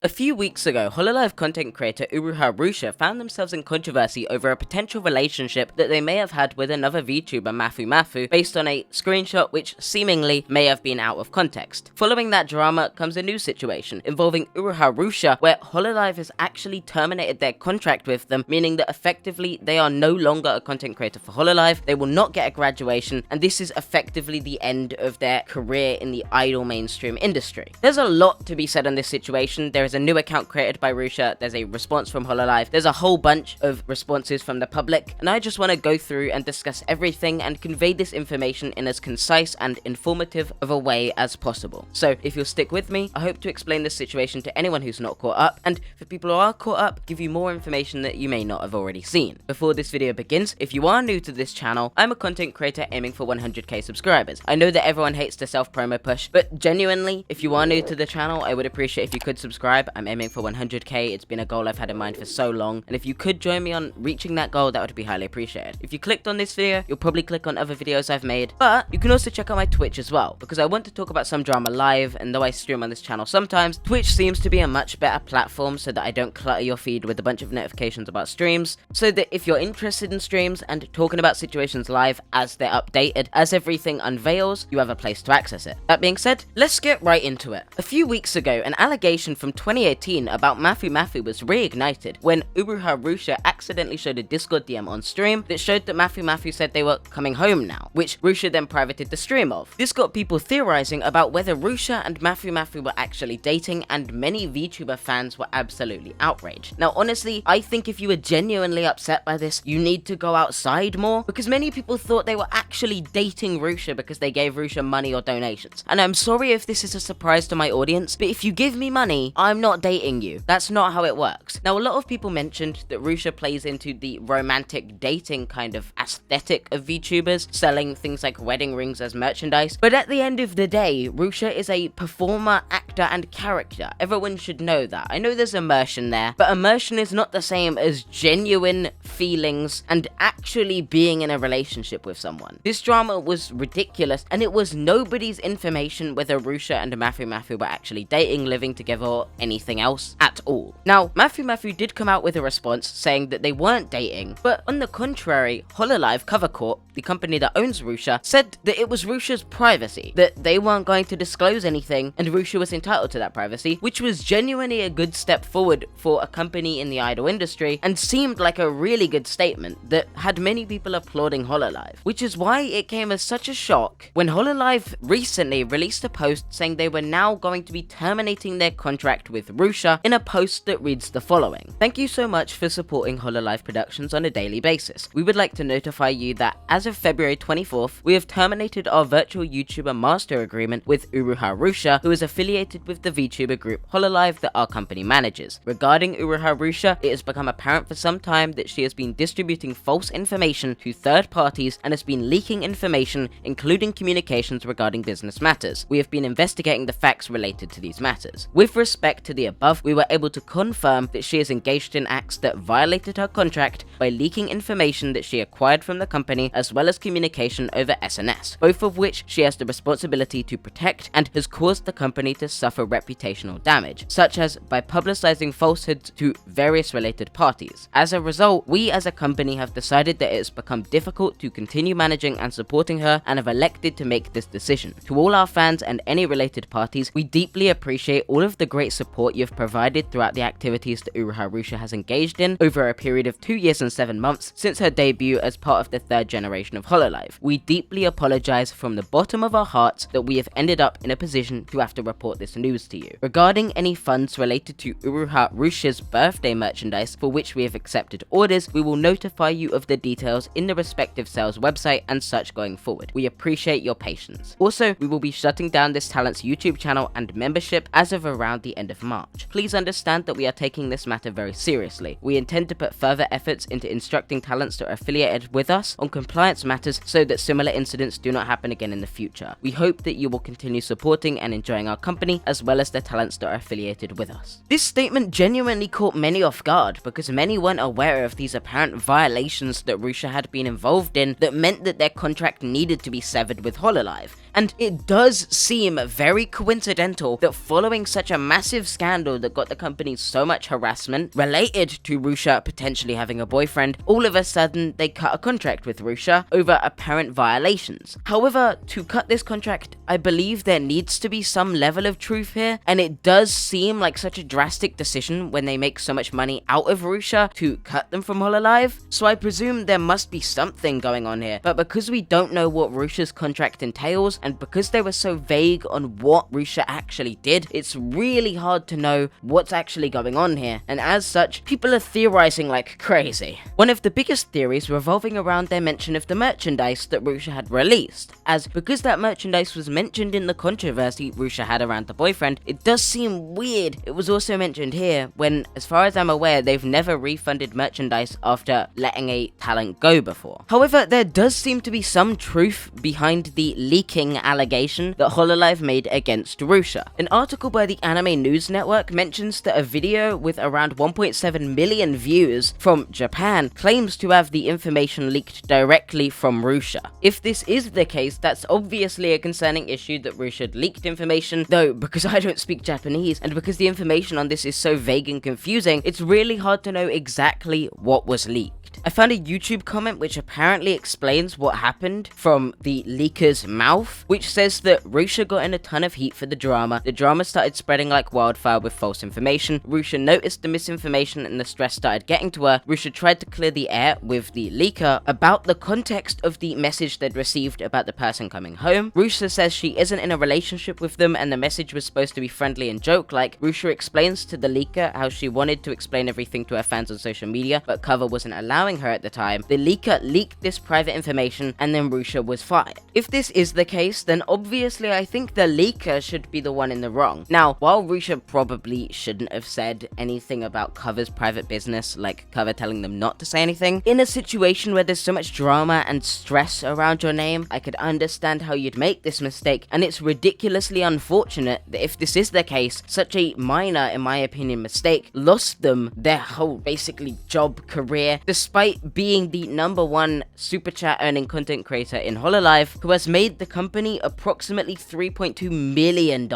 A few weeks ago, Hololive content creator Uruha Rushia found themselves in controversy over a potential relationship that they may have had with another VTuber Mafu based on a screenshot which seemingly may have been out of context. Following that drama comes a new situation involving Uruha Rushia where Hololive has actually terminated their contract with them, meaning that effectively they are no longer a content creator for Hololive, they will not get a graduation, and this is effectively the end of their career in the idol mainstream industry. There's a lot to be said on this situation. There is a new account created by Rushia, there's a response from Hololive, there's a whole bunch of responses from the public, and I just want to go through and discuss everything and convey this information in as concise and informative of a way as possible. So if you'll stick with me, I hope to explain this situation to anyone who's not caught up, and for people who are caught up, give you more information that you may not have already seen. Before this video begins, if you are new to this channel, I'm a content creator aiming for 100k subscribers. I know that everyone hates the self-promo push, but genuinely, if you are new to the channel, I would appreciate if you could subscribe. I'm aiming for 100k, it's been a goal I've had in mind for so long, and if you could join me on reaching that goal, that would be highly appreciated. If you clicked on this video, you'll probably click on other videos I've made, but you can also check out my Twitch as well, because I want to talk about some drama live, and though I stream on this channel sometimes, Twitch seems to be a much better platform so that I don't clutter your feed with a bunch of notifications about streams, so that if you're interested in streams and talking about situations live as they're updated, as everything unveils, you have a place to access it. That being said, let's get right into it. A few weeks ago, an allegation from 2018 about Mafu was reignited when Uruha Rushia accidentally showed a Discord DM on stream that showed that Mafu said they were coming home now, which Rushia then privated the stream of. This got people theorizing about whether Rushia and Mafu were actually dating, and many VTuber fans were absolutely outraged. Now honestly, I think if you were genuinely upset by this, you need to go outside more, because many people thought they were actually dating Rushia because they gave Rushia money or donations. And I'm sorry if this is a surprise to my audience, but if you give me money, I'm not dating you. That's not how it works. Now, a lot of people mentioned that Rushia plays into the romantic dating kind of aesthetic of VTubers, selling things like wedding rings as merchandise, but at the end of the day, Rushia is a performer, actor, and character. Everyone should know that. I know there's immersion there, but immersion is not the same as genuine feelings and actually being in a relationship with someone. This drama was ridiculous, and it was nobody's information whether Rushia and Mafu were actually dating, living together, or anything else at all. Now, Mafu did come out with a response saying that they weren't dating, but on the contrary, Hololive Cover Corp, the company that owns Rushia, said that it was Rushia's privacy, that they weren't going to disclose anything, and Rushia was entitled to that privacy, which was genuinely a good step forward for a company in the idol industry, and seemed like a really good statement that had many people applauding Hololive, which is why it came as such a shock when Hololive recently released a post saying they were now going to be terminating their contract with Rushia in a post that reads the following: "Thank you so much for supporting Hololive Productions on a daily basis. We would like to notify you that as of February 24th, we have terminated our virtual YouTuber master agreement with Uruha Rushia, who is affiliated with the VTuber group Hololive that our company manages. Regarding Uruha Rushia, it has become apparent for some time that she has been distributing false information to third parties and has been leaking information, including communications regarding business matters. We have been investigating the facts related to these matters. With respect to the above, we were able to confirm that she is engaged in acts that violated her contract by leaking information that she acquired from the company, as well as communication over SNS, both of which she has the responsibility to protect, and has caused the company to suffer reputational damage, such as by publicizing falsehoods to various related parties. As a result, we as a company have decided that it has become difficult to continue managing and supporting her, and have elected to make this decision. To all our fans and any related parties, we deeply appreciate all of the great support you've provided throughout the activities that Uruha Rushia has engaged in over a period of 2 years and 7 months since her debut as part of the third generation of Hololive. We deeply apologize from the bottom of our hearts that we have ended up in a position to have to report this news to you. Regarding any funds related to Uruha Rushia's birthday merchandise for which we have accepted orders, we will notify you of the details in the respective sales website and such going forward. We appreciate your patience. Also, we will be shutting down this talent's YouTube channel and membership as of around the end of March. Please understand that we are taking this matter very seriously. We intend to put further efforts into instructing talents that are affiliated with us on compliance matters so that similar incidents do not happen again in the future. We hope that you will continue supporting and enjoying our company, as well as the talents that are affiliated with us." This statement genuinely caught many off guard, because many weren't aware of these apparent violations that Rushia had been involved in that meant that their contract needed to be severed with Hololive. And it does seem very coincidental that following such a massive scandal that got the company so much harassment related to Rushia potentially having a boyfriend, all of a sudden they cut a contract with Rushia over apparent violations. However, to cut this contract, I believe there needs to be some level of truth here, and it does seem like such a drastic decision when they make so much money out of Rushia to cut them from Hololive, so I presume there must be something going on here. But because we don't know what Rushia's contract entails, and because they were so vague on what Rushia actually did, it's really hard to know what's actually going on here, and as such, people are theorizing like crazy. One of the biggest theories revolving around their mention of the merchandise that Rushia had released, as because that merchandise was mentioned in the controversy Rushia had around the boyfriend, it does seem weird it was also mentioned here when, as far as I'm aware, they've never refunded merchandise after letting a talent go before. However, there does seem to be some truth behind the leaking allegation that Hololive made against Rushia. An article by the Anime News Network mentions that a video with around 1.7 million views from Japan claims to have the information leaked directly from Rushia. If this is the case, that's obviously a concerning issue that Rushia had leaked information, though because I don't speak Japanese and because the information on this is so vague and confusing, it's really hard to know exactly what was leaked. I found a YouTube comment which apparently explains what happened from the leaker's mouth, which says that Rushia got in a ton of heat for the drama started spreading like wildfire with false information, Rushia noticed the misinformation and the stress started getting to her, Rushia tried to clear the air with the leaker about the context of the message they'd received about the person coming home. Rushia says she isn't in a relationship with them and the message was supposed to be friendly and joke-like. Rushia explains to the leaker how she wanted to explain everything to her fans on social media, but Cover wasn't allowing her at the time. The leaker leaked this private information and then Rushia was fired. If this is the case, then obviously I think the leaker should be the one in the wrong. Now, while Rushia probably shouldn't have said anything about Cover's private business, like Cover telling them not to say anything, in a situation where there's so much drama and stress around your name, I could understand how you'd make this mistake, and it's ridiculously unfortunate that if this is the case, such a minor, in my opinion, mistake lost them their whole basically job, career, despite being the #1 super chat earning content creator in Hololive, who has made the company approximately $3.2 million.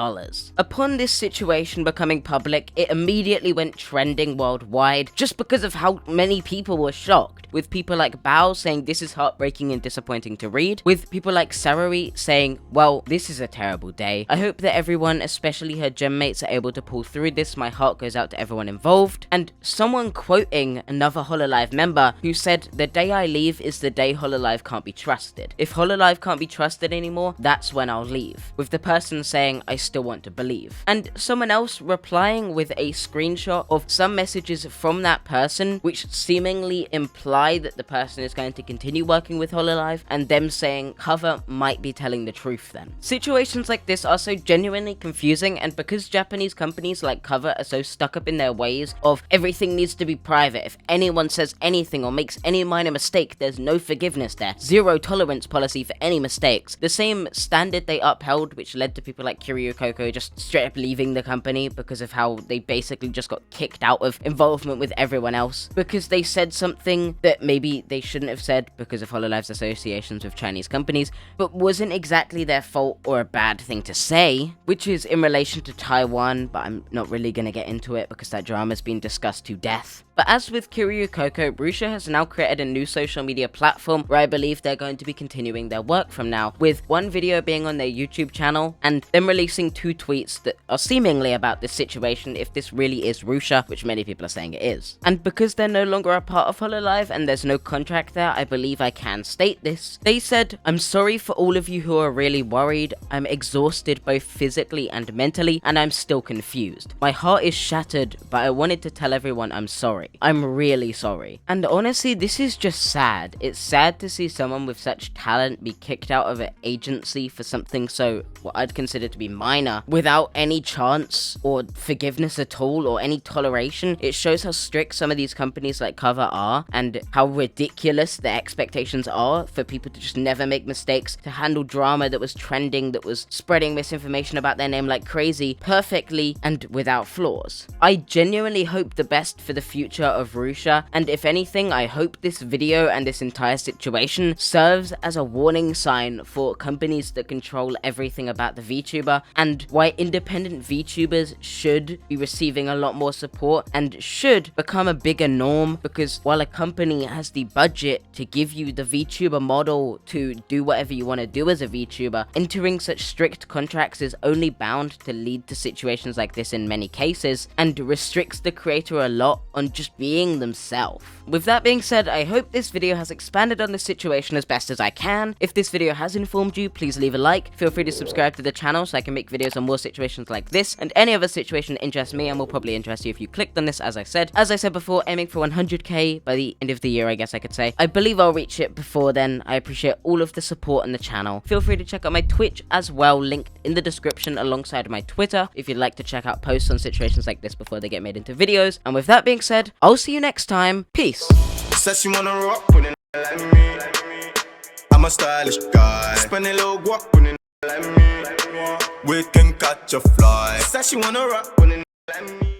Upon this situation becoming public, it immediately went trending worldwide just because of how many people were shocked, with people like Bao saying this is heartbreaking and disappointing to read, with people like Sarui saying, well, this is a terrible day. I hope that everyone, especially her gem mates, are able to pull through this. My heart goes out to everyone involved. And someone quoting another Hololive member who said, the day I leave is the day Hololive can't be trusted. If Hololive can't be trusted anymore, that's when I'll leave. With the person saying, I still want to believe. And someone else replying with a screenshot of some messages from that person, which seemingly imply that the person is going to continue working with Hololive, and them saying Cover might be telling the truth then. Situations like this are so genuinely confusing, and because Japanese companies like Cover are so stuck up in their ways of everything needs to be private, if anyone says anything or makes any minor mistake, there's no forgiveness there. Zero tolerance policy for any mistakes. The same standard they upheld, which led to people like Kiryu Coco just straight up leaving the company because of how they basically just got kicked out of involvement with everyone else because they said something that maybe they shouldn't have said because of Hololive's associations with Chinese companies, but wasn't exactly their fault or a bad thing to say, which is in relation to Taiwan, but I'm not really gonna get into it because that drama's been discussed to death. But as with Kiryu Coco, Rushia has now created a new social media platform where I believe they're going to be continuing their work from now, with one video being on their YouTube channel and them releasing 2 tweets that are seemingly about this situation, if this really is Rushia, which many people are saying it is. And because they're no longer a part of Hololive and there's no contract there, I believe I can state this. They said, I'm sorry for all of you who are really worried. I'm exhausted both physically and mentally, and I'm still confused. My heart is shattered, but I wanted to tell everyone I'm sorry. I'm really sorry. And honestly, this is just sad. It's sad to see someone with such talent be kicked out of an agency for something so what I'd consider to be minor, without any chance or forgiveness at all or any toleration. It shows how strict some of these companies like Cover are and how ridiculous their expectations are for people to just never make mistakes, to handle drama that was trending, that was spreading misinformation about their name like crazy, perfectly and without flaws. I genuinely hope the best for the future of Rushia, and if anything, I hope this video and this entire situation serves as a warning sign for companies that control everything about the VTuber, and why independent VTubers should be receiving a lot more support and should become a bigger norm, because while a company has the budget to give you the VTuber model to do whatever you want to do as a VTuber, entering such strict contracts is only bound to lead to situations like this in many cases, and restricts the creator a lot on just being themselves. With that being said, I hope this video has expanded on this situation as best as I can. If this video has informed you, please leave a like. Feel free to subscribe to the channel so I can make videos on more situations like this, and any other situation that interests me and will probably interest you if you clicked on this, as I said. As I said before, aiming for 100k by the end of the year, I guess I could say. I believe I'll reach it before then. I appreciate all of the support on the channel. Feel free to check out my Twitch as well, linked in the description alongside my Twitter, if you'd like to check out posts on situations like this before they get made into videos. And with that being said, I'll see you next time. Peace. Says she wanna rock with it like me. I'm a stylish guy. Spend a little guap with it like me. We can catch a fly. Says she wanna rock with it like me.